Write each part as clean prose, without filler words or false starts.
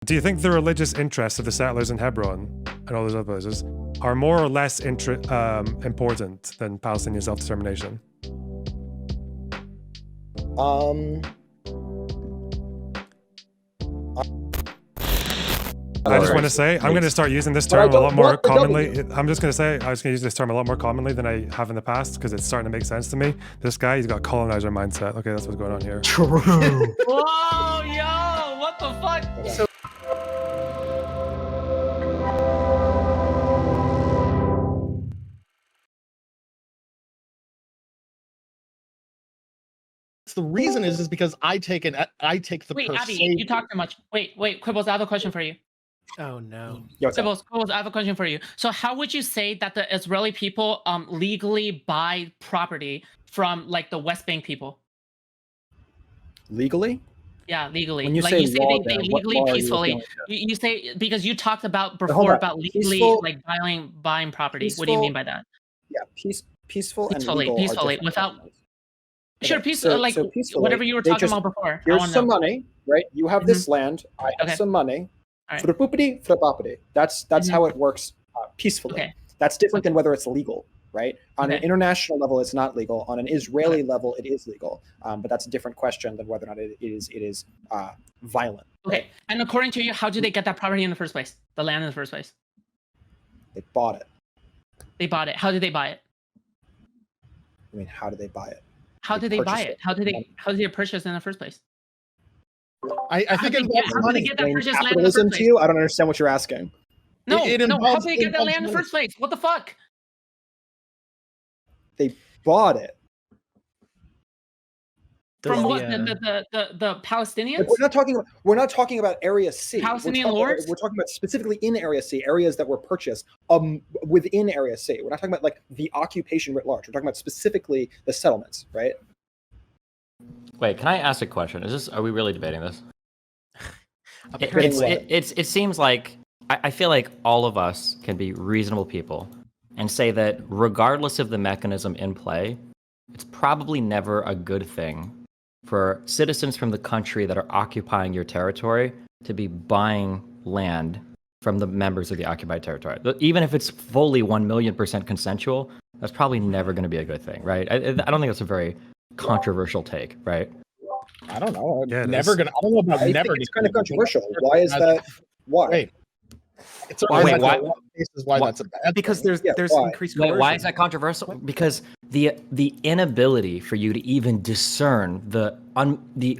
Do you think the religious interests of the settlers in Hebron and all those other places are more or less important than Palestinian self-determination? I just want to say, I'm going to start using this term a lot more commonly. I'm just going to say, I was going to use this term a lot more commonly than I have in the past because it's starting to make sense to me. This guy, he's got colonizer mindset. Okay, that's what's going on here. True. Whoa, yo, what the fuck? So the reason is because I take the Wait, Abby, you talk too much. Wait, Quibbles, I have a question for you. Oh no. Quibbles, I have a question for you. So how would you say that the Israeli people legally buy property from like the West Bank people? Legally? Yeah, legally. When you like say you say law, they then, what legally, law are you peacefully. looking at? You say because you talked about hold before on. about legally Peaceful- like buying property. What do you mean by that? Yeah, peaceful and Peacefully, legal peacefully, are different without- things. Sure, Okay, peaceful, like so peacefully, whatever you were they talking just- about before. Here's some money, right? You have this land. I have Okay. some money. All right. Frapapity. That's how it works peacefully. Okay. That's different than whether it's legal, right? On an Okay. international level, it's not legal. On an Israeli level, it is legal. But that's a different question than whether or not it is violent. Okay. And according to you, how did they get that property in the first place? The land in the first place? They bought it. They bought it. How did they buy it? I mean, how did they buy it? How They did they buy purchased it? it. How did they purchase it in the first place? I think it involves how did they money. get that Explain purchased land in the capitalism first to place? you? I don't understand what you're asking. No, It no. How involves- did they get that involves land in the money. first place? What the fuck? They bought it. From what? The, The Palestinians? Like, we're not talking about Area C. Palestinian we're lords? We're talking about specifically in Area C, areas that were purchased within Area C. We're not talking about like the occupation writ large. We're talking about specifically the settlements, right? Wait, can I ask a question? Are we really debating this? apparently, It seems like I feel like all of us can be reasonable people and say that regardless of the mechanism in play, it's probably never a good thing for citizens from the country that are occupying your territory to be buying land from the members of the occupied territory. Even if it's fully 1,000,000% consensual, that's probably never going to be a good thing, right? I don't think that's a very controversial take, right? I don't know. Yeah, it Never is. gonna. I don't know about I never. think it's kind of controversial. Why is that? Why? Wait. It's Why- why, why- why that's a bad because thing. there's why? increased Wait, coercion. why is that controversial? Because the inability for you to even discern the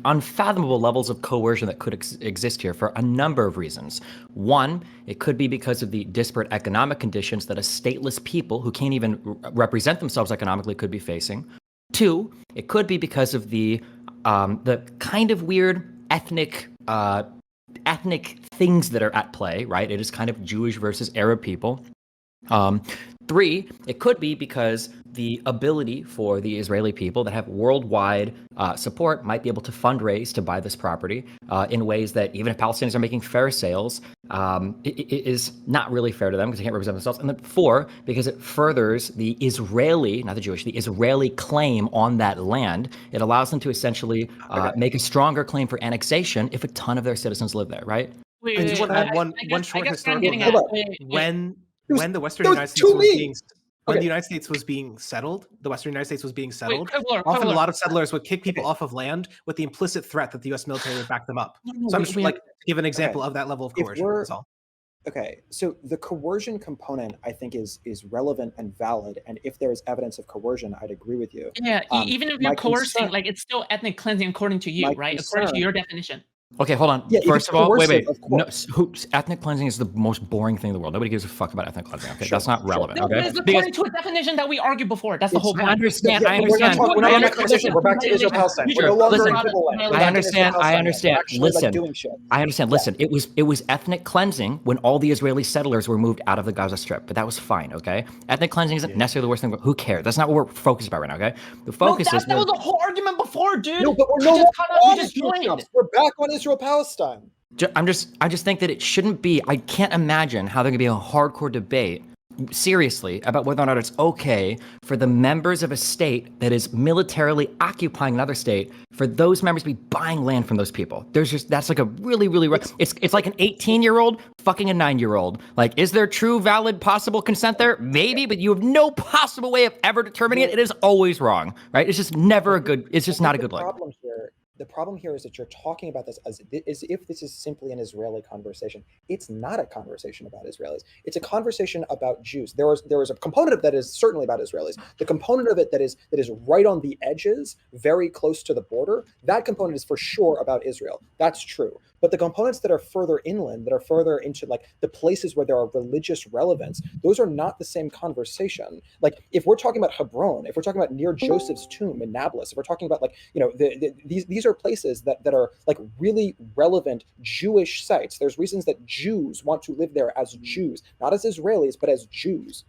unfathomable levels of coercion that could exist here for a number of reasons. One, it could be because of the disparate economic conditions that a stateless people who can't even represent themselves economically could be facing. Two, it could be because of the kind of weird ethnic things that are at play, right? It is kind of Jewish versus Arab people. Three, it could be because the ability for the Israeli people that have worldwide support might be able to fundraise to buy this property in ways that even if Palestinians are making fair sales, it is not really fair to them because they can't represent themselves. And then four, because it furthers the Israeli, not the Jewish, the Israeli claim on that land. It allows them to essentially make a stronger claim for annexation if a ton of their citizens live there, right? Wait, I just want to add one short historical getting note. at. Wait. When the Western there was United two States was being leagues. when Okay. the United States was being settled, the Western United States was being settled. Quibbler, Often, Quibbler. a lot of settlers would kick people off of land with the implicit threat that the U.S. military would back them up. So I'm just like to give an example of that level of If coercion. we're- That's all. Okay, so the coercion component, I think, is relevant and valid. And if there is evidence of coercion, I'd agree with you. Yeah, even if you're my coercing, concern- like it's still ethnic cleansing according to you, My right? According to concern- your definition. Okay, hold on. Yeah, if First it's of all, wait. coercive, of No, course. ethnic cleansing is the most boring thing in the world. Nobody gives a fuck about ethnic cleansing. Okay, Sure, that's not sure. relevant. No, Okay, but it's according to a definition that we argued before. That's the whole I point. understand. Yeah, I but we're not understand. talking- we're not I on that understand. conversation. We're back to Israel Palestine. We're no longer Listen, in civil land. We're I back in understand, Israel, I Palestine. understand. We're actually, Listen. like, doing shit. I understand. Listen, it was ethnic cleansing when all the Israeli settlers were moved out of the Gaza Strip, but that was fine. Okay, ethnic cleansing isn't necessarily the worst thing. Who cares? That's not what we're focused about right now. Okay, the focus that is was the whole argument before, dude. No, but we're You no just longer cut up- you on just Israel joined. Palestine. We're back on Israel Palestine. I just think that it shouldn't be. I can't imagine how there could be a hardcore debate seriously about whether or not it's okay for the members of a state that is militarily occupying another state, for those members to be buying land from those people. That's like a really, it's like an 18-year-old fucking a 9-year-old. Like, is there true, valid, possible consent there? Maybe, but you have no possible way of ever determining it. It is always wrong, right? It's just never a good, it's just not a good look. The problem here is that you're talking about this as if this is simply an Israeli conversation. It's not a conversation about Israelis. It's a conversation about Jews. There is a component of that is certainly about Israelis. The component of it that is right on the edges, very close to the border, that component is for sure about Israel. That's true. But the components that are further inland, that are further into like the places where there are religious relevance, those are not the same conversation. Like if we're talking about Hebron, if we're talking about near Joseph's tomb in Nablus, if we're talking about like, you know, these are places that are like really relevant Jewish sites. There's reasons that Jews want to live there as Jews, not as Israelis, but as Jews.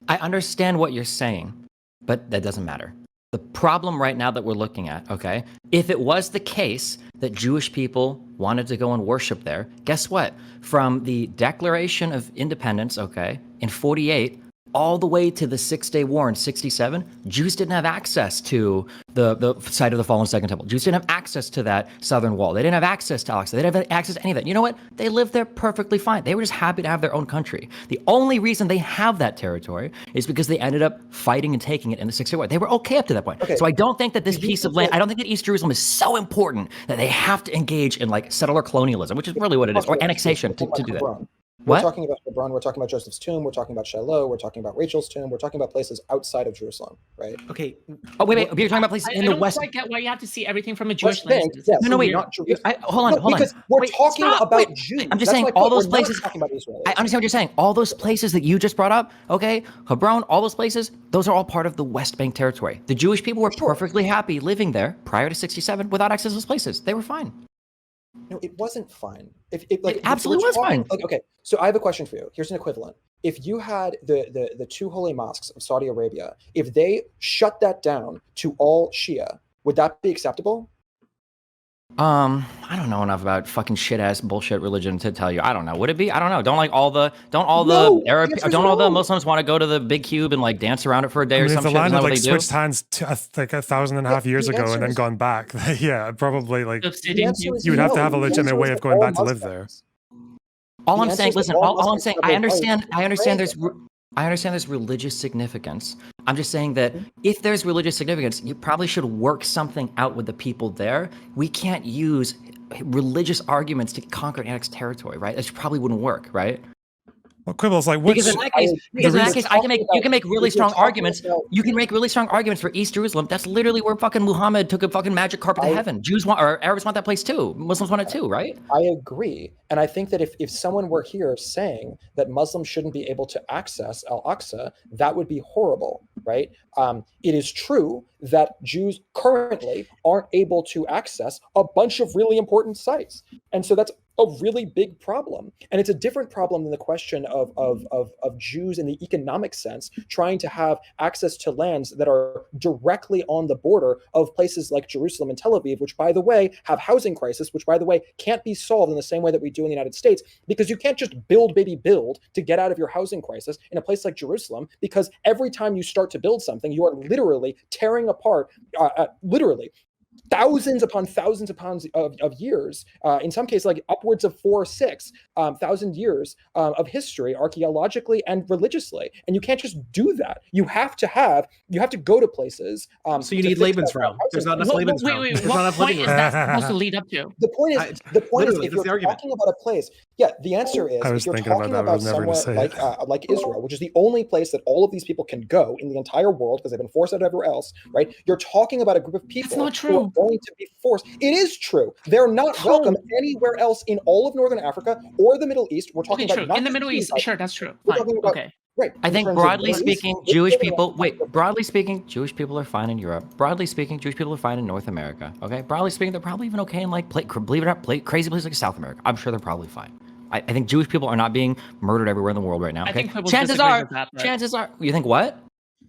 I understand what you're saying, but that doesn't matter. The problem right now that we're looking at, okay, if it was the case that Jewish people wanted to go and worship there, guess what? From the Declaration of Independence, okay, in 48, all the way to the Six-Day War in 67, Jews didn't have access to the site of the fallen Second Temple. Jews didn't have access to that southern wall. They didn't have access to Al-Aqsa. They didn't have access to any of that. You know what? They lived there perfectly fine. They were just happy to have their own country. The only reason they have that territory is because they ended up fighting and taking it in the Six-Day War. They were okay up to that point. Okay. So I don't think that this piece of land, I don't think that East Jerusalem is so important that they have to engage in like settler colonialism, which is really what it is, or annexation to do that. We're talking about Hebron, we're talking about Joseph's tomb, we're talking about Shiloh, we're talking about Rachel's tomb, we're talking about places outside of Jerusalem, right? Okay. Oh, wait. You're talking about places in the West. I don't quite get why you have to see everything from a Jewish lens. lens. Yes. No, wait. Hold on. Because we're talking about Jews. I'm just saying all those places. Talking about Israel. I understand what you're saying. All those places that you just brought up, okay, Hebron, all those places, those are all part of the West Bank territory. The Jewish people were perfectly happy living there prior to 67 without access to those places. They were fine. No, it wasn't fine. It absolutely was fine. Like, okay, so I have a question for you. Here's an equivalent. If you had the two holy mosques of Saudi Arabia, if they shut that down to all Shia, would that be acceptable? I don't know enough about fucking shit ass bullshit religion to tell you. I don't know. Would it be? I don't know. Don't all the Muslims want to go to the big cube and like dance around it for a day or something? The land had like switched hands like 1,500 years ago and then gone back. Yeah, probably like you would have to have a legitimate way of going back to live there. All I'm saying, listen, all I'm saying, I understand there's religious significance. I'm just saying that if there's religious significance, you probably should work something out with the people there. We can't use religious arguments to conquer and annex territory, right? That probably wouldn't work, right? Well, Quibble's like, because in that case, you can make really strong arguments. You can make really strong arguments for East Jerusalem. That's literally where fucking Muhammad took a fucking magic carpet to heaven. Jews want, or Arabs want that place too. Muslims want it too, right? I agree. And I think that if someone were here saying that Muslims shouldn't be able to access Al-Aqsa, that would be horrible, right? It is true that Jews currently aren't able to access a bunch of really important sites. And so that's a really big problem. And it's a different problem than the question of Jews in the economic sense trying to have access to lands that are directly on the border of places like Jerusalem and Tel Aviv, which, by the way, have housing crisis, which, by the way, can't be solved in the same way that we do in the United States, because you can't just build to get out of your housing crisis in a place like Jerusalem, because every time you start to build something, you are literally tearing apart, literally, thousands upon thousands of pounds of years, in some cases like upwards of 4 or 6 thousand years of history, archaeologically and religiously. And you can't just do that. You have to go to places. So you need Lebensraum. There's not enough Lebensraum. Wait, what point is that supposed to lead up to? The point is, if you're talking about a place, the answer is, if you're talking about somewhere like Israel, which is the only place that all of these people can go in the entire world because they've been forced out everywhere else, right? You're talking about a group of people. That's not true. Who are going to be forced. It is true. They're not welcome anywhere else in all of Northern Africa or the Middle East. We're talking about in the Middle East. Sure, that's true. We're talking about, okay. Right. I think broadly speaking, Jewish people are fine in Europe. Broadly speaking, Jewish people are fine in North America. Okay. Broadly speaking, they're probably even okay in like, believe it or not, crazy places like South America. I'm sure they're probably fine. I think Jewish people are not being murdered everywhere in the world right now. Okay. Chances are, you think what?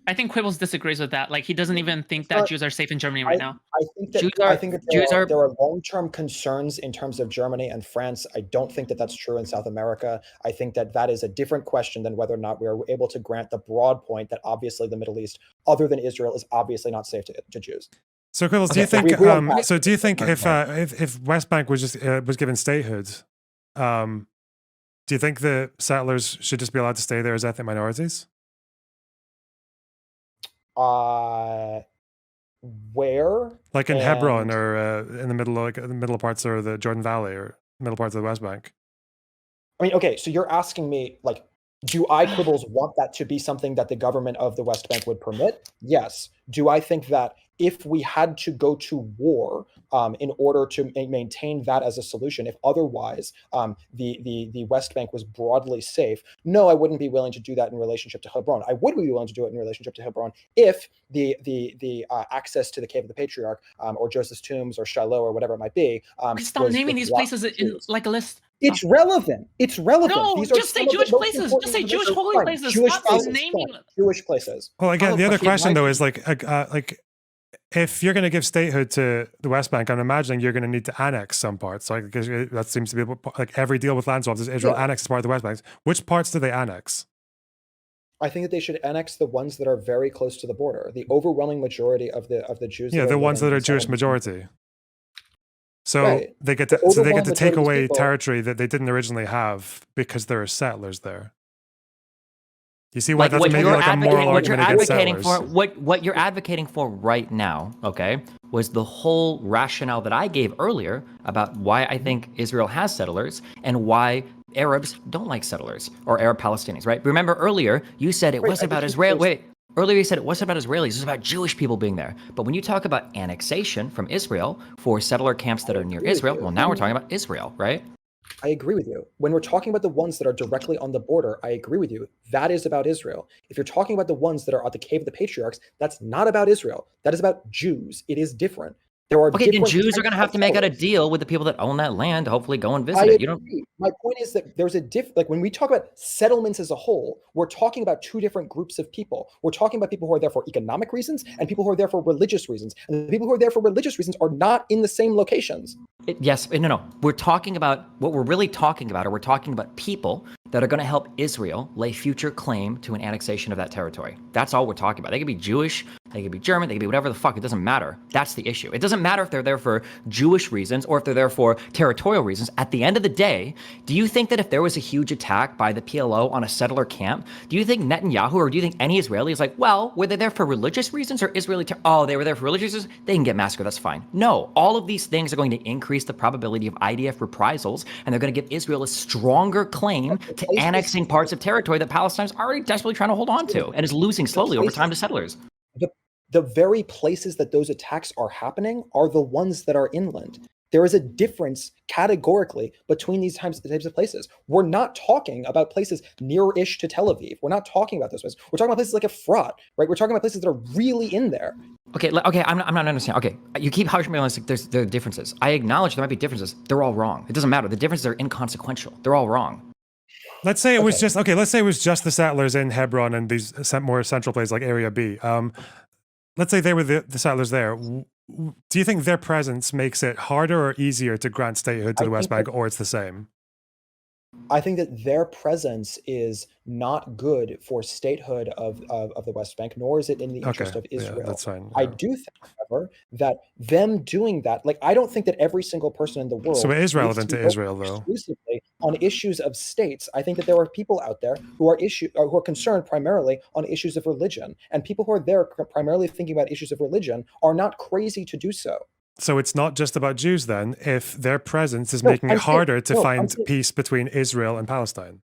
I think Quibbles disagrees with that. Like, he doesn't even think that Jews are safe in Germany right now. I think that there are long-term concerns in terms of Germany and France. I don't think that that's true in South America. I think that that is a different question than whether or not we are able to grant the broad point that obviously the Middle East, other than Israel, is obviously not safe to Jews. So, Quibbles, do you think? Do you think if West Bank was just was given statehood, do you think the settlers should just be allowed to stay there as ethnic minorities? Where? Like in Hebron, or in the middle, like the middle parts, or the Jordan Valley, or middle parts of the West Bank. I mean, okay, so you're asking me, like, do I, Quibbles, want that to be something that the government of the West Bank would permit? Yes. Do I think that if we had to go to war in order to maintain that as a solution, if otherwise the West Bank was broadly safe, no, I wouldn't be willing to do that in relationship to Hebron. I would be willing to do it in relationship to Hebron if the access to the Cave of the Patriarch or Joseph's Tombs or Shiloh or whatever it might be. Stop naming these places in like a list. It's relevant. It's relevant. No, These just say Jewish places. Just say Jewish holy places. Jewish places. Well, again, the other question though is like if you're going to give statehood to the West Bank, I'm imagining you're going to need to annex some parts. Like, because that seems to be like every deal with land swaps is Israel annexes part of the West Bank. Which parts do they annex? I think that they should annex the ones that are very close to the border. The overwhelming majority of the Jews. Yeah, the ones that are Jewish majority. So they get to take away territory that they didn't originally have because there are settlers there. You see why that's maybe like a moral argument against settlers. What you're advocating for right now, okay, was the whole rationale that I gave earlier about why I think Israel has settlers and why Arabs don't like settlers or Arab Palestinians, right? Remember earlier you said it wasn't about Israel. Earlier you said it wasn't about Israelis, it was about Jewish people being there. But when you talk about annexation from Israel for settler camps that are near Israel, well, now we're talking about Israel, right? I agree with you. When we're talking about the ones that are directly on the border, I agree with you. That is about Israel. If you're talking about the ones that are at the Cave of the Patriarchs, that's not about Israel. That is about Jews. It is different. There are then Jews are going to have to make out a deal with the people that own that land to hopefully go and visit it. You don't. My point is that there's like when we talk about settlements as a whole, we're talking about two different groups of people. We're talking about people who are there for economic reasons and people who are there for religious reasons. And the people who are there for religious reasons are not in the same locations. No. We're talking about what we're really talking about, or we're talking about people that are going to help Israel lay future claim to an annexation of that territory. That's all we're talking about. They could be Jewish, they could be German, they could be whatever the fuck. It doesn't matter. That's the issue. It doesn't matter if they're there for Jewish reasons or if they're there for territorial reasons. At the end of the day, do you think that if there was a huge attack by the PLO on a settler camp, do you think Netanyahu or do you think any Israeli is like, well, were they there for religious reasons or Israeli? They were there for religious reasons? They can get massacred. That's fine. No, all of these things are going to increase the probability of IDF reprisals, and they're going to give Israel a stronger claim to annexing parts of territory that Palestine's already desperately trying to hold on to and is losing slowly over time to settlers. The very places that those attacks are happening are the ones that are inland. There is a difference categorically between these types of places. We're not talking about places near-ish to Tel Aviv. We're not talking about those places. We're talking about places like Efrat, right? We're talking about places that are really in there. Okay, I'm not understanding. Okay, you keep harshing me on this. Like, there are differences. I acknowledge there might be differences. They're all wrong. It doesn't matter. The differences are inconsequential. They're all wrong. Let's say it was just let's say it was just the settlers in Hebron and these more central places like Area B. Let's say they were the settlers there. Do you think their presence makes it harder or easier to grant statehood to the West Bank, or it's the same? I think that their presence is not good for statehood of the West Bank, nor is it in the interest of Israel. Yeah, that's fine. I do think, however, that them doing that, like, I don't think that every single person in the world. So it is relevant to Israel, though. Exclusively on issues of states. I think that there are people out there who are concerned primarily on issues of religion, and people who are there primarily thinking about issues of religion are not crazy to do so. So it's not just about Jews then, if their presence is making it harder to find peace between Israel and Palestine.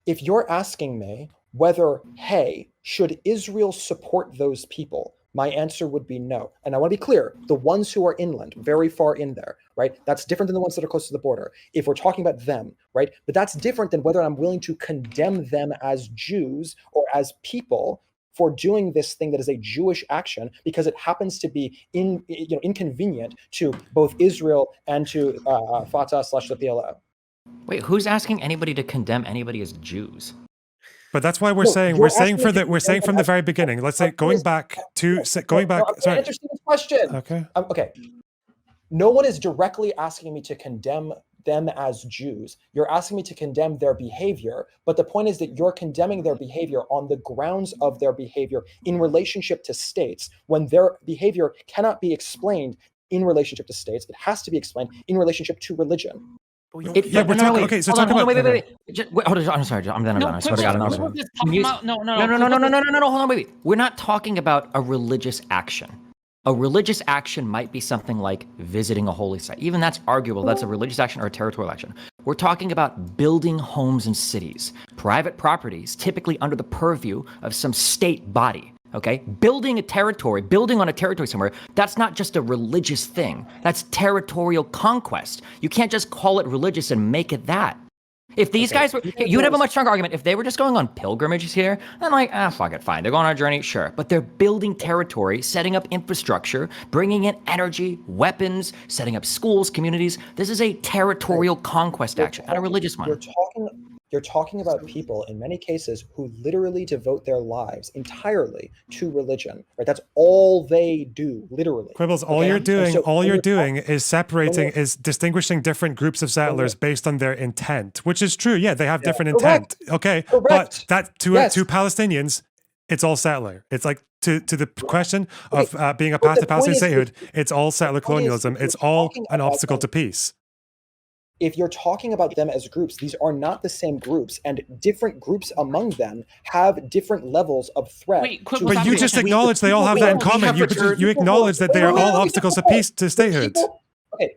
If you're asking me whether, hey, should Israel support those people, my answer would be no. And I want to be clear, the ones who are inland, very far in there, right? That's different than the ones that are close to the border. If we're talking about them, right? But that's different than whether I'm willing to condemn them as Jews or as people for doing this thing that is a Jewish action because it happens to be inconvenient to both Israel and to Fatah / the PLO. Wait, who's asking anybody to condemn anybody as Jews? But that's why we're No, saying you're asking me to we're saying from the very beginning. Let's say going back. No, Sorry. interesting question. Okay. Okay. No one is directly asking me to condemn them as Jews. You're asking me to condemn their behavior, but the point is that you're condemning their behavior on the grounds of their behavior in relationship to states, when their behavior cannot be explained in relationship to states. It has to be explained in relationship to religion. Yeah, we're talking. Okay, so talk about. Wait. Hold on. I'm sorry. I'm done. I swear to God, I'm not. Quibbles is talking about, no. Hold on. Wait. We're not talking about a religious action. A religious action might be something like visiting a holy site. Even that's arguable. That's a religious action or a territorial action. We're talking about building homes and cities, private properties, typically under the purview of some state body. Okay, building on a territory somewhere, that's not just a religious thing. That's territorial conquest. You can't just call it religious and make it that. If these guys were, you'd have a much stronger argument. If they were just going on pilgrimages here, then like, fuck it, fine. They're going on a journey, sure. But they're building territory, setting up infrastructure, bringing in energy, weapons, setting up schools, communities. This is a territorial conquest action, not a religious one. You're talking about people in many cases who literally devote their lives entirely to religion, right? That's all they do, literally. Quibbles, all you're doing is distinguishing different groups of settlers based on their intent, which is true. Yeah, they have different intent. Okay, but that to Palestinians, it's all settler. It's like to the question of being a path to Palestinian statehood, it's all settler colonialism. It's all an obstacle to peace. If you're talking about them as groups, these are not the same groups, and different groups among them have different levels of threat. But you just acknowledge they all have that in common. You acknowledge that they are all obstacles to peace, to statehood.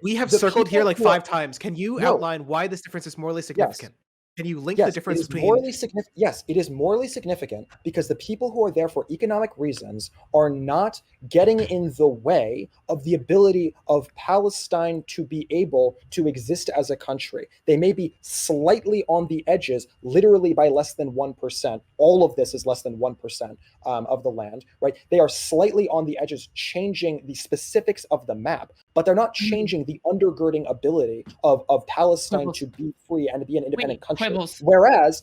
We have circled here like 5 times. Can you outline why this difference is morally significant? Can you link the difference between? Yes, it is morally significant because the people who are there for economic reasons are not getting in the way of the ability of Palestine to be able to exist as a country. They may be slightly on the edges, literally by less than 1%. All of this is less than 1% of the land, right? They are slightly on the edges, changing the specifics of the map, but they're not changing the undergirding ability of Palestine to be free and to be an independent country. Whereas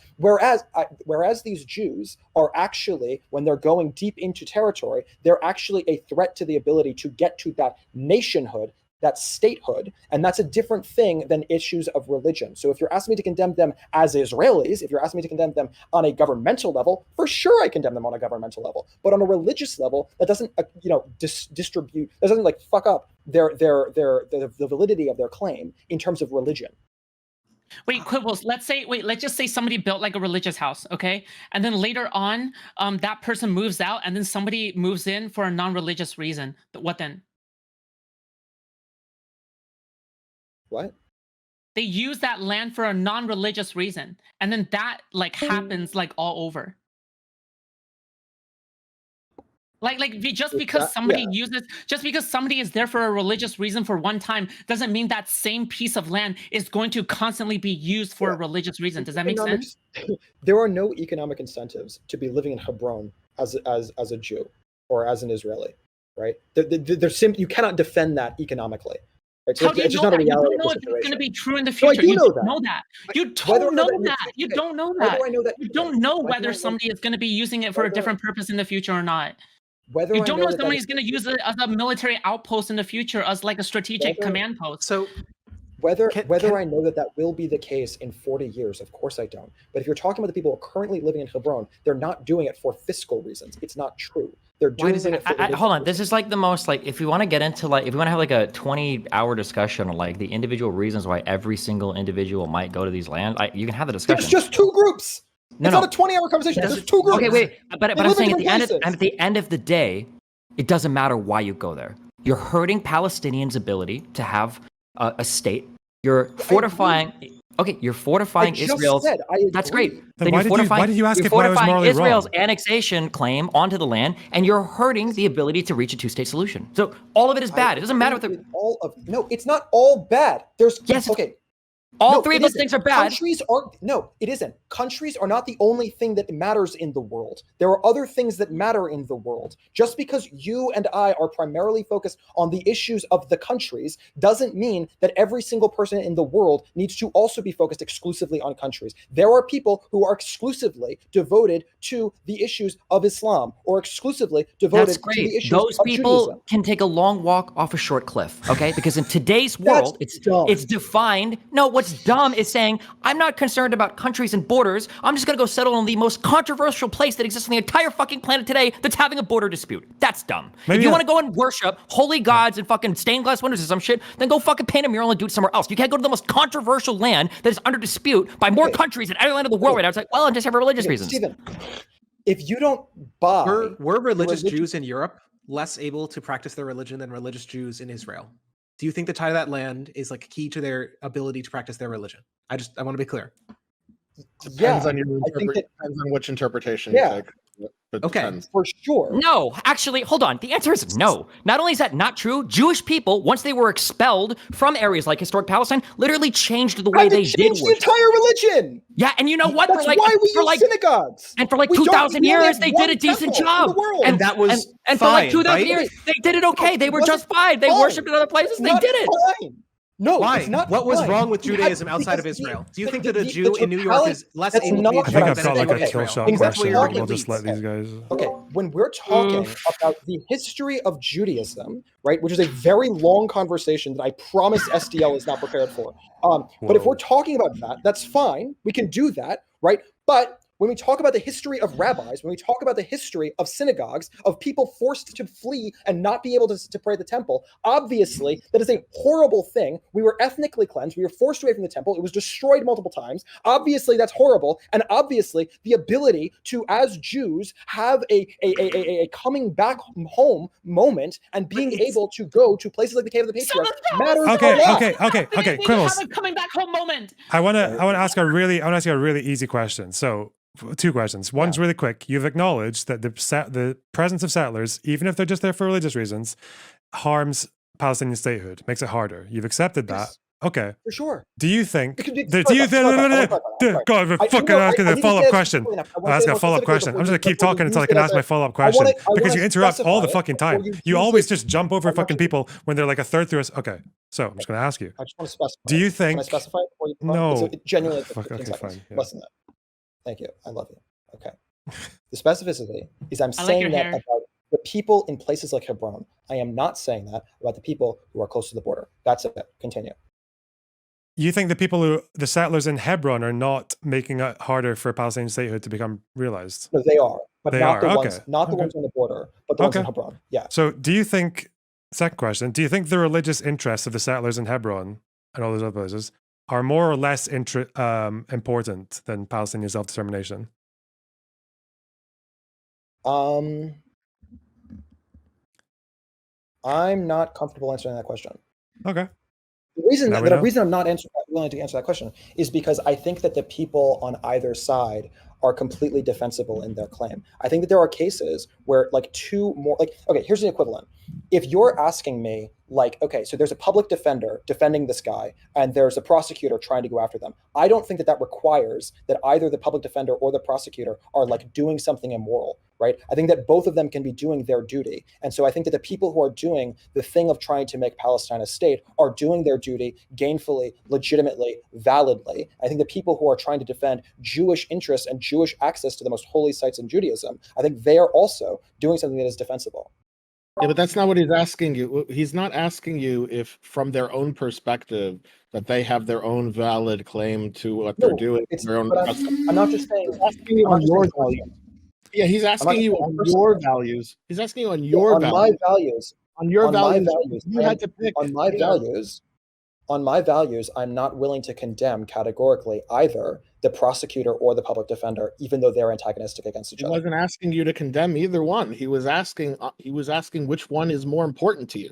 these Jews are actually, when they're going deep into territory, they're actually a threat to the ability to get to that nationhood, that statehood, and that's a different thing than issues of religion. So if you're asking me to condemn them as Israelis, if you're asking me to condemn them on a governmental level, for sure I condemn them on a governmental level. But on a religious level, that doesn't distribute, that doesn't like fuck up the validity of their claim in terms of religion. Wait, Quibbles, let's just say somebody built like a religious house, okay? And then later on, that person moves out and then somebody moves in for a non-religious reason. What then? What? They use that land for a non-religious reason. And then that like happens like all over. Just because somebody is there for a religious reason for one time doesn't mean that same piece of land is going to constantly be used for a religious reason. Does that make sense? There are no economic incentives to be living in Hebron as a Jew or as an Israeli, right? You cannot defend that economically. Right? So how do you know that? You don't know if it's going to be true in the future. You don't know that. You don't know that. You don't know that. You don't know whether somebody is going to be using it for a different purpose in the future or not. You don't know if somebody's going to use it as a military outpost in the future, as like a strategic command post. So whether I know that will be the case in 40 years, of course I don't. But if you're talking about the people who are currently living in Hebron, they're not doing it for fiscal reasons. It's not true. They're doing it for hold on. This is like the most like if we want to get into like if we want to have like a 20-hour discussion on like the individual reasons why every single individual might go to these lands, you can have the discussion. There's just 2 groups. It's not a 20-hour conversation. There's 2 groups. Okay, wait. But I'm saying at the end of the day, it doesn't matter why you go there. You're hurting Palestinians' ability to have a state. You're fortifying. Okay, you're fortifying Israel's. That's great. Then why did you ask if I was morally Israel's wrong? annexation claim onto the land, and you're hurting the ability to reach a 2-state solution. So all of it is bad. It doesn't matter what no, it's not all bad. Okay. All three of those things are bad. Countries aren't. No, it isn't. Countries are not the only thing that matters in the world. There are other things that matter in the world. Just because you and I are primarily focused on the issues of the countries doesn't mean that every single person in the world needs to also be focused exclusively on countries. There are people who are exclusively devoted to the issues of Islam or exclusively devoted to the issues Those of people Judaism. can take a long walk off a short cliff, okay? Because in today's world, it's defined. No, what's dumb is saying, I'm not concerned about countries and borders. I'm just going to go settle on the most controversial place that exists on the entire fucking planet today that's having a border dispute. That's dumb. If you want to go and worship holy gods and fucking stained glass windows or some shit, then go fucking paint a mural and do it somewhere else. You can't go to the most controversial land that is under dispute by more countries than any land in the world right now. It's like, well, I just have religious reasons. Stephen, if you don't buy... Were religious Jews in Europe less able to practice their religion than religious Jews in Israel? Do you think the tie to that land is like key to their ability to practice their religion? I want to be clear. Depends on depends on which interpretation you take. Okay, for sure. No, actually, hold on. The answer is no. Not only is that not true, Jewish people, once they were expelled from areas like historic Palestine, literally changed the way they did the entire religion. Yeah, and you know what? That's why we use synagogues. And for like 2,000 years, they did a decent job. And that was and for like 2,000 years, they did it okay. They were just fine. They worshipped in other places. They did it. Fine. No, why? It's not. What was wrong with Judaism outside of Israel? Do you think that a Jew in New York is less able to be a Jew I think than I've got a Jew like in a kill Israel? shot question. We'll just let these guys. Okay, when we're talking about the history of Judaism, right, which is a very long conversation that I promise SDL is not prepared for. But if we're talking about that, that's fine. We can do that, right? But when we talk about the history of rabbis, when we talk about the history of synagogues, of people forced to flee and not be able to pray at the temple, obviously that is a horrible thing. We were ethnically cleansed. We were forced away from the temple. It was destroyed multiple times. Obviously that's horrible. And obviously the ability to, as Jews, have a coming back home moment and being able to go to places like the Cave of the Patriarchs matters a lot. Okay, criminals. Have a coming back home moment. I want to ask you a really easy question. So, two questions. One's really quick. You've acknowledged that the presence of settlers, even if they're just there for religious reasons, harms Palestinian statehood, makes it harder. You've accepted that. Okay. For sure. Do you think? Go on, fucking asking the follow-up question. I'm asking a follow-up question. I'm just gonna keep talking until I can ask my follow-up question because you interrupt all the fucking time. You always just jump over fucking people when they're like a third through us. Okay, so I'm just gonna ask you. I just want to specify. Do you think? Can I specify? No. Genuinely. Okay, fine. Yeah. Less than that. Thank you. I love you. Okay. The specificity is I'm saying that about the people in places like Hebron. I am not saying that about the people who are close to the border. That's it. Continue. You think the settlers in Hebron are not making it harder for Palestinian statehood to become realized? No, they are. But not the ones on the border, but the ones in Hebron. Yeah. So do you think, second question, do you think the religious interests of the settlers in Hebron and all those other places are more or less important than Palestinian self-determination? I'm not comfortable answering that question. Okay. The reason I'm not willing to answer that question is because I think that the people on either side are completely defensible in their claim. I think that there are cases where here's the equivalent. If you're asking me, so there's a public defender defending this guy and there's a prosecutor trying to go after them. I don't think that requires that either the public defender or the prosecutor are doing something immoral, right? I think that both of them can be doing their duty. And so I think that the people who are doing the thing of trying to make Palestine a state are doing their duty gainfully, legitimately, validly. I think the people who are trying to defend Jewish interests and Jewish access to the most holy sites in Judaism, I think they are also doing something that is defensible. Yeah, but that's not what he's asking you. He's not asking you if, from their own perspective, that they have their own valid claim to what they're doing. I'm not just saying. He's asking you on your values. Yeah, he's asking you on your values. He's asking you on your values. My values. On your values. You had to pick. On my values. On my values, I'm not willing to condemn categorically either the prosecutor or the public defender, even though they're antagonistic against each other. He wasn't asking you to condemn either one. He was asking which one is more important to you,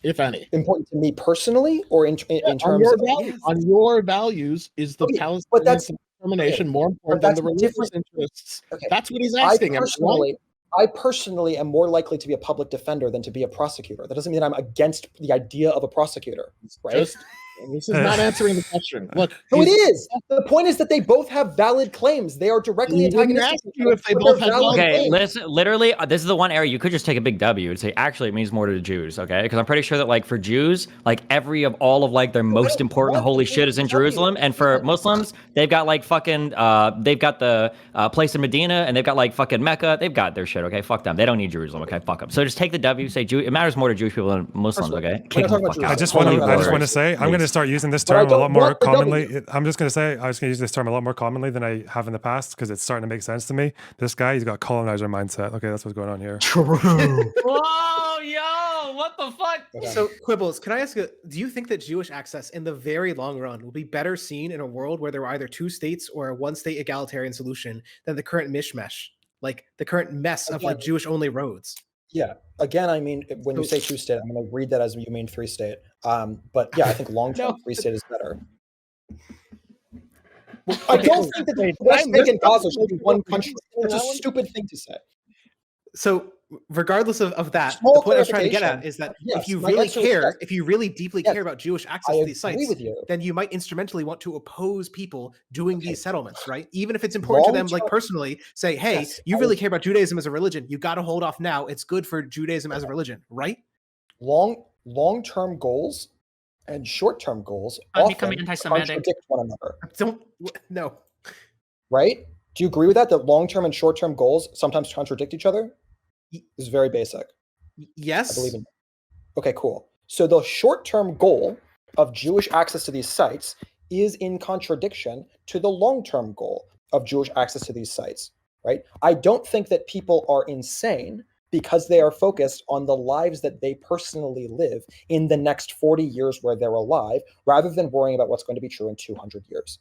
if any. Important to me personally, or in terms of values. On your values, is the Palestinian determination more important than the religious interests? Okay. That's what he's asking. I personally am more likely to be a public defender than to be a prosecutor. That doesn't mean that I'm against the idea of a prosecutor, right? This is not answering the question. Look, no, it is. The point is that they both have valid claims. They are directly antagonistic. You if they both have valid Okay, claims. listen, literally, this is the one area you could just take a big W and say, actually, it means more to the Jews, okay? Because I'm pretty sure that, like, for Jews, like, all of, like, their most important holy shit is in Jerusalem. And for Muslims, they've got, like, fucking, they've got the place in Medina, and they've got, like, fucking Mecca. They've got their shit, okay? Fuck them. They don't need Jerusalem, okay? Fuck them. So just take the W, say, it matters more to Jewish people than Muslims, okay? Kick the fuck out. I just want to say, I'm going to start using this term a lot more commonly. I'm just going to say, I was going to use this term a lot more commonly than I have in the past because it's starting to make sense to me. This guy, he's got colonizer mindset. Okay, that's what's going on here. True. Whoa, yo, what the fuck? So, Quibbles, can I ask you, do you think that Jewish access in the very long run will be better seen in a world where there were either two states or a one-state egalitarian solution than the current mishmash, like the current mess of like Jewish-only roads? Yeah. Again, I mean, when you say two-state, I'm going to read that as you mean three-state. But yeah, I think long-term three-state is better. Well, I don't think that the West Bank and Gaza should be one country. It's a stupid thing to say. So, regardless of that, the point I was trying to get at is that if you really care, if you really deeply care about Jewish access to these sites, then you might instrumentally want to oppose people doing these settlements, right? Even if it's important to them, like personally, say, hey, you really care about Judaism as a religion, you got to hold off now. It's good for Judaism as a religion, right? Long-term goals and short-term goals often contradict one another. No. Right? Do you agree with that? That long-term and short-term goals sometimes contradict each other? This is very basic. Yes. I believe in. Okay, cool. So the short-term goal of Jewish access to these sites is in contradiction to the long-term goal of Jewish access to these sites, right? I don't think that people are insane because they are focused on the lives that they personally live in the next 40 years where they're alive, rather than worrying about what's going to be true in 200 years.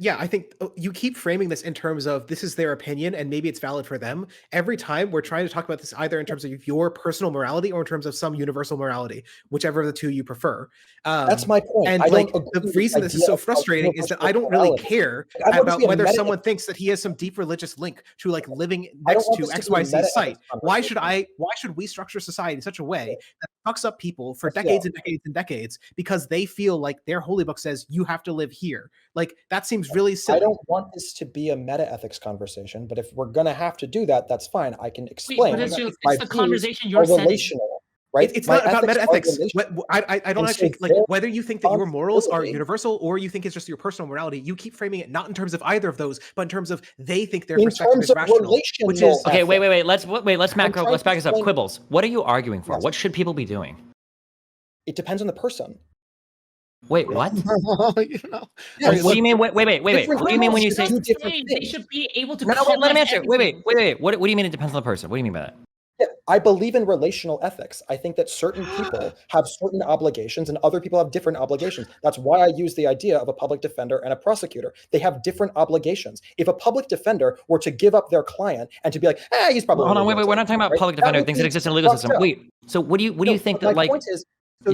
Yeah, I think you keep framing this in terms of this is their opinion and maybe it's valid for them. Every time we're trying to talk about this either in terms of your personal morality or in terms of some universal morality, whichever of the two you prefer. That's my point. And like the reason this is so frustrating is that I don't really care about whether someone thinks that he has some deep religious link to like living next to XYZ site. Why should we structure society in such a way that fucks up people for decades and decades and decades because they feel like their holy book says you have to live here? Like that seems really silly. I don't want this to be a meta ethics conversation, but if we're gonna have to do that, that's fine. I can explain. Wait, it's the conversation you're relational, right? It's not about meta ethics. I don't actually like whether you think that your morals are universal or you think it's just your personal morality. You keep framing it not in terms of either of those, but in terms of they think their perspective is rational. Which is okay. Wait. Let's back this up. Quibbles. What are you arguing for? What should people be doing? It depends on the person. Wait, what? What do you mean? Wait. What do you mean when you say they should be able to? Let me answer. Wait. What do you mean it depends on the person? What do you mean by that? Yeah, I believe in relational ethics. I think that certain people have certain obligations and other people have different obligations. That's why I use the idea of a public defender and a prosecutor. They have different obligations. If a public defender were to give up their client and to be like, he's probably hold on, wait. We're not talking about public defender, things that exist in the legal system. Wait. So what do you think that like? My point is,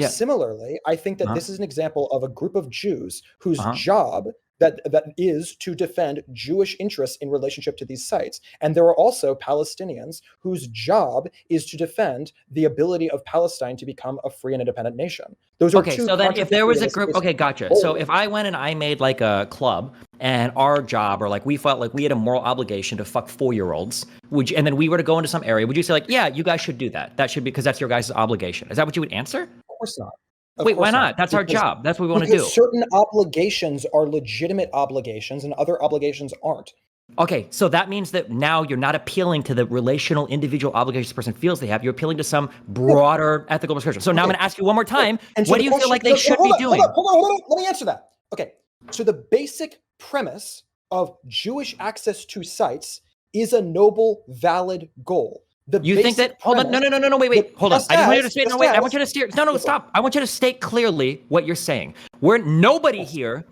similarly, I think that this is an example of a group of Jews whose job that is to defend Jewish interests in relationship to these sites. And there are also Palestinians whose job is to defend the ability of Palestine to become a free and independent nation. Those are two. So then if there was a group, gotcha. So if I went and I made like a club and our job, or like we felt like we had a moral obligation to fuck 4-year-olds, and then we were to go into some area, would you say like, yeah, you guys should do that? That should be because that's your guys' obligation. Is that what you would answer? Of course not. Wait, why not? That's our job. That's what we want to do. Certain obligations are legitimate obligations and other obligations aren't. Okay, so that means that now you're not appealing to the relational individual obligations the person feels they have. You're appealing to some broader ethical prescription. So now I'm going to ask you one more time. And so what do you feel like they should be doing? Hold on. Let me answer that. Okay, so the basic premise of Jewish access to sites is a noble, valid goal. You think that? Hold on. No. Wait. Hold on. I just want you to state. No, wait. I want you to steer. No, stop. I want you to state clearly what you're saying. Nobody here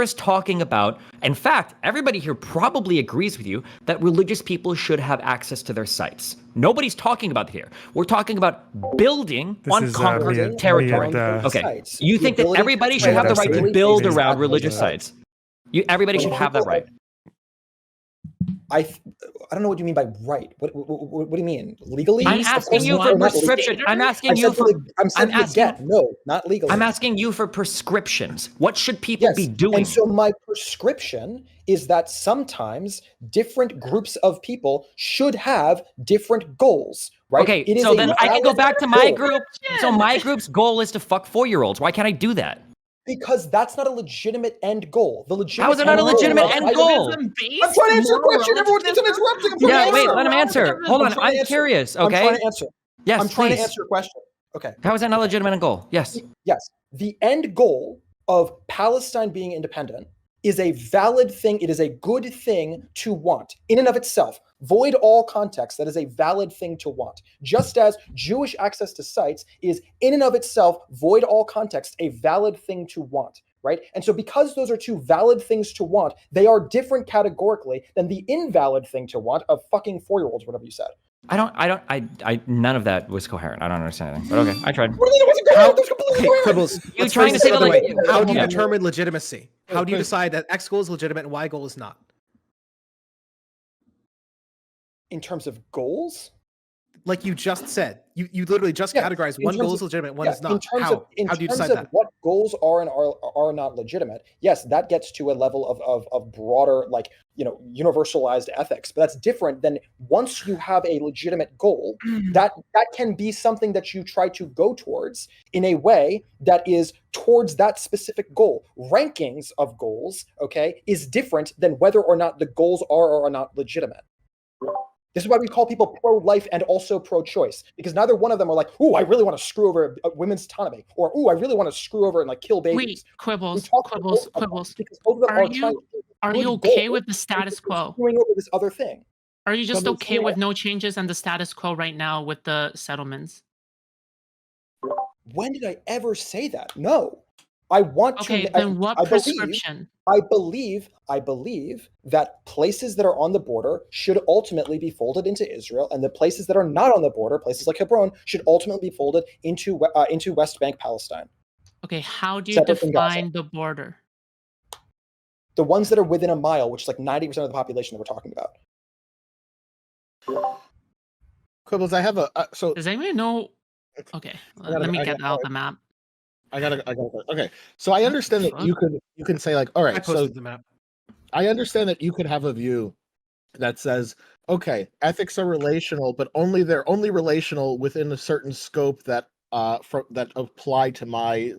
is talking about. In fact, everybody here probably agrees with you that religious people should have access to their sites. Nobody's talking about it here. We're talking about building on conquered territory. Okay. You think that everybody should have the right to build around religious sites? Everybody should have that right. I don't know what you mean by right. What do you mean? Legally? I'm asking you for prescription. I'm asking you for. I'm asking. No, not legally. I'm asking you for prescriptions. What should people be doing? And so my prescription is that sometimes different groups of people should have different goals. Right? Okay, so then I can go back to my group. So my group's goal is to fuck 4-year-olds. Why can't I do that? Because that's not a legitimate end goal. The legitimate How is it not a legitimate end goal? I'm trying to answer a question. Everyone keeps on interrupting. Yeah, wait, let him answer. Hold on, I'm curious. Okay. I'm trying to answer. Yes, I'm trying to answer your question. Okay. How is that not a legitimate goal? Yes. Yes. The end goal of Palestine being independent is a valid thing. It is a good thing to want in and of itself. Void all context, that is a valid thing to want. Just as Jewish access to sites is in and of itself, void all context, a valid thing to want, right? And so because those are two valid things to want, they are different categorically than the invalid thing to want of fucking 4-year-olds, whatever you said. None of that was coherent. I don't understand anything, but okay, I tried. Quibbles. You trying to say how do you determine legitimacy? How do you decide that X goal is legitimate and Y goal is not? In terms of goals? Like you just said, you literally just categorized one goal is legitimate, one is not. How do you decide that? What goals are and are not legitimate? Yes, that gets to a level of broader, like, universalized ethics. But that's different than once you have a legitimate goal, that can be something that you try to go towards in a way that is towards that specific goal. Rankings of goals, okay, is different than whether or not the goals are or are not legitimate. This is why we call people pro-life and also pro-choice, because neither one of them are like, "Ooh, I really want to screw over women's autonomy," or "Ooh, I really want to screw over and kill babies." Wait, quibbles. Because both of them are you okay with the status quo? Screwing over this other thing. Are you just okay with no changes and the status quo right now with the settlements? When did I ever say that? No. I want to. Okay, then what prescription? I believe that places that are on the border should ultimately be folded into Israel, and the places that are not on the border, places like Hebron, should ultimately be folded into West Bank Palestine. Okay, how do you define the border? The ones that are within a mile, which is like 90% of the population that we're talking about. Quibbles, I have so. Does anyone know? Okay, let me get out the map. I gotta. Okay, so I understand that you can say like, all right, I posted the map. I understand that you could have a view that says, okay, ethics are relational, but they're only relational within a certain scope that that apply to my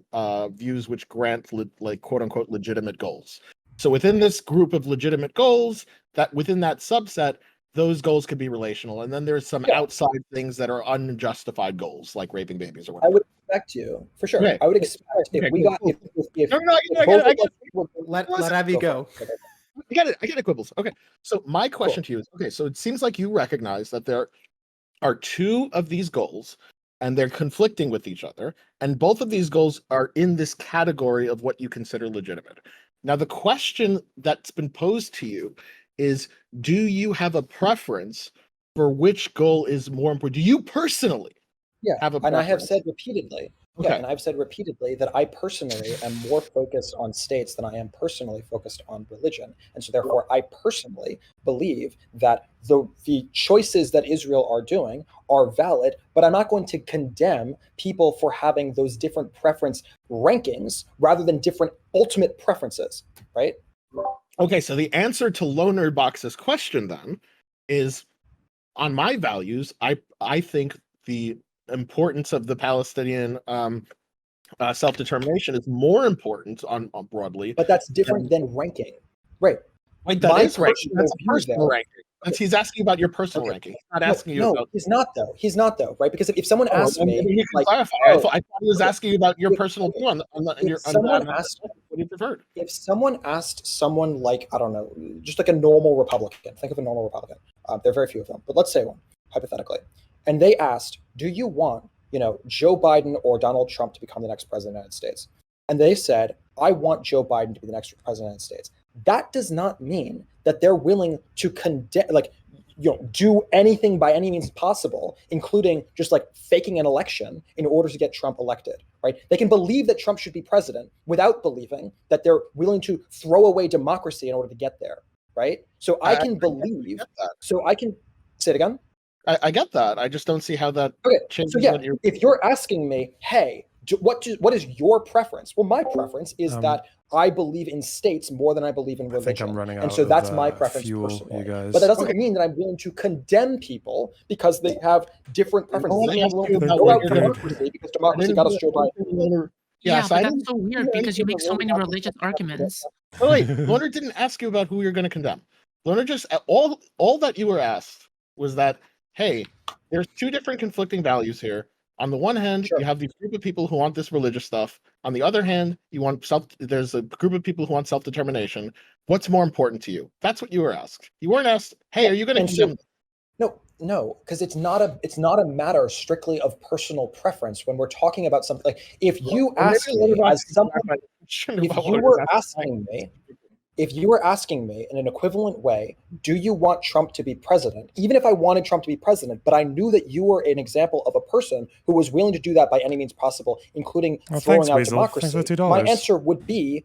views, which grant like quote unquote legitimate goals. So within this group of legitimate goals, that within that subset, those goals could be relational, and then there's some outside things that are unjustified goals, like raping babies or whatever. I would expect you, for sure. Okay. I would expect if we got let Abby go. I get it, Quibbles. Okay, so my question to you is, okay, so it seems like you recognize that there are two of these goals, and they're conflicting with each other, and both of these goals are in this category of what you consider legitimate. Now, the question that's been posed to you is, do you have a preference for which goal is more important? Do you personally have a preference? And I have said repeatedly, okay. And I've said repeatedly that I personally am more focused on states than I am personally focused on religion. And so therefore, I personally believe that the choices that Israel are doing are valid, but I'm not going to condemn people for having those different preference rankings rather than different ultimate preferences, right? Okay, so the answer to Loner Box's question then is, on my values, I think the importance of the Palestinian self-determination is more important on broadly. But that's different than ranking, right? Wait, that is ranking. That's a personal ranking. He's asking about your personal ranking. He's not asking you about... he's not though. He's not though, right? Because if someone asks me, like, I thought he was asking you about your personal view on what you preferred. If someone asked someone like, I don't know, just like a normal Republican, think of a normal Republican. There are very few of them, but let's say one, hypothetically. And they asked, do you want, Joe Biden or Donald Trump to become the next president of the United States? And they said, I want Joe Biden to be the next president of the United States. That does not mean that they're willing to do anything by any means possible, including just like faking an election in order to get Trump elected, right? They can believe that Trump should be president without believing that they're willing to throw away democracy in order to get there, right? So I can believe. So I can say it again. I get that. I just don't see how that changes. So yeah, if you're asking me, hey, what is your preference? Well, my preference is that I believe in states more than I believe in religion. I think I'm running out and so that's my of preference fuel, personally. you guys. But that doesn't mean that I'm willing to condemn people because they have different preferences. Let me ask you about go out democracy because democracy got us Joe Biden. Yeah, but that's so weird because you make so many religious arguments. Oh, wait, Loner didn't ask you about who you're going to condemn. Loner just all that you were asked was that, hey, there's two different conflicting values here. On the one hand, you have these group of people who want this religious stuff. On the other hand, there's a group of people who want self-determination. What's more important to you? That's what you were asked. You weren't asked, hey, are you going to condemn them? No, because it's not a matter strictly of personal preference when we're talking about something like if you ask me as someone, if you were asking me in an equivalent way, do you want Trump to be president? Even if I wanted Trump to be president, but I knew that you were an example of a person who was willing to do that by any means possible, including throwing out democracy, my answer would be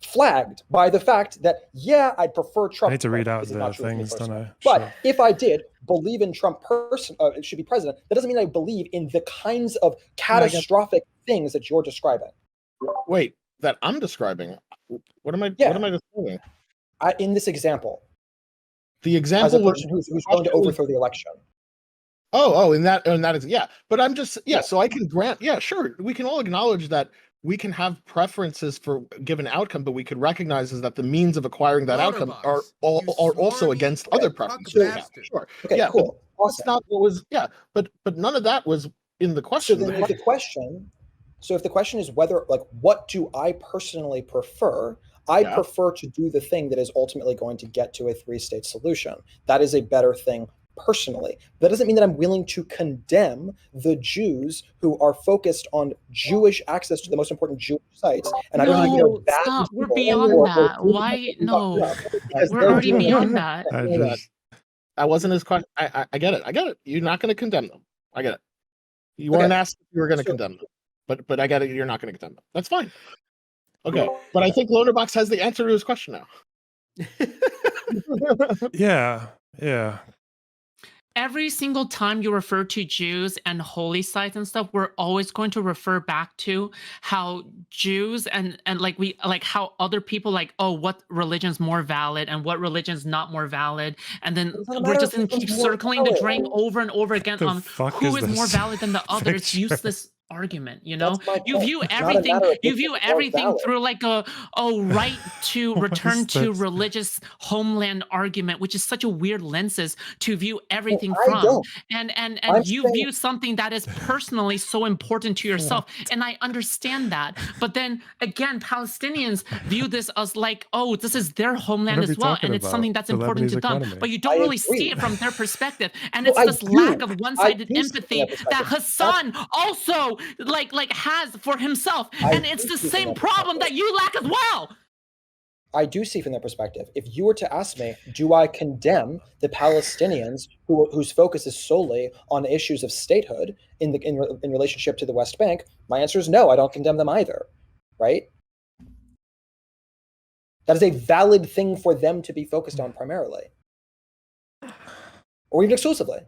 flagged by the fact that, yeah, I'd prefer Trump. I need to read out the things, don't I? But if I did believe in Trump should be president, that doesn't mean I believe in the kinds of catastrophic things that you're describing. Wait, that I'm describing? What am I describing? In this example. The example as a person who's going to overthrow the election. In that is, yeah. But I'm just, so I can grant, sure. We can all acknowledge that we can have preferences for a given outcome, but we could recognize that the means of acquiring that outcome are also against other preferences. Sure. Okay, cool. Awesome. That's not what was, but none of that was in the question. So then if the question is whether, like, what do I personally prefer? I prefer to do the thing that is ultimately going to get to a 3-state solution. That is a better thing personally. That doesn't mean that I'm willing to condemn the Jews who are focused on Jewish access to the most important Jewish sites. And I don't think they're bad. Stop. We're beyond that. Why? No. We're already beyond that. That wasn't his question. I get it. You're not going to condemn them. I get it. You weren't asked if you were going to condemn them. But I get it. You're not going to condemn them. That's fine. Okay. But I think Lonerbox has the answer to his question now. Yeah. Every single time you refer to Jews and holy sites and stuff, we're always going to refer back to how Jews and how other people what religion's more valid and what religion's not more valid. And then we're just going to keep circling the drain over and over again on who is more valid than the other. It's useless argument, you view everything through like a right to return to religious homeland argument, which is such a weird lenses to view everything from. And you view something that is personally so important to yourself, and I understand that. But then again, Palestinians view this as like, this is their homeland as well, and it's something that's important to them. But you don't really see it from their perspective, and it's this lack of one-sided empathy that Hassan also has for himself, and it's the same problem that you lack as well. I do see from their perspective. If you were to ask me, do I condemn the Palestinians whose focus is solely on issues of statehood in relationship to the West Bank, my answer is no. I don't condemn them either, right? That is a valid thing for them to be focused on primarily, or even exclusively.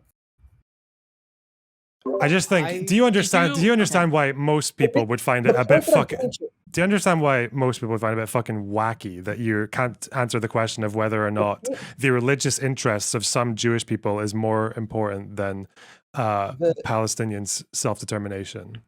I just think, do you understand why most people would find it a bit fucking, do you understand why most people would find it a bit fucking wacky that you can't answer the question of whether or not the religious interests of some Jewish people is more important than Palestinians' self-determination?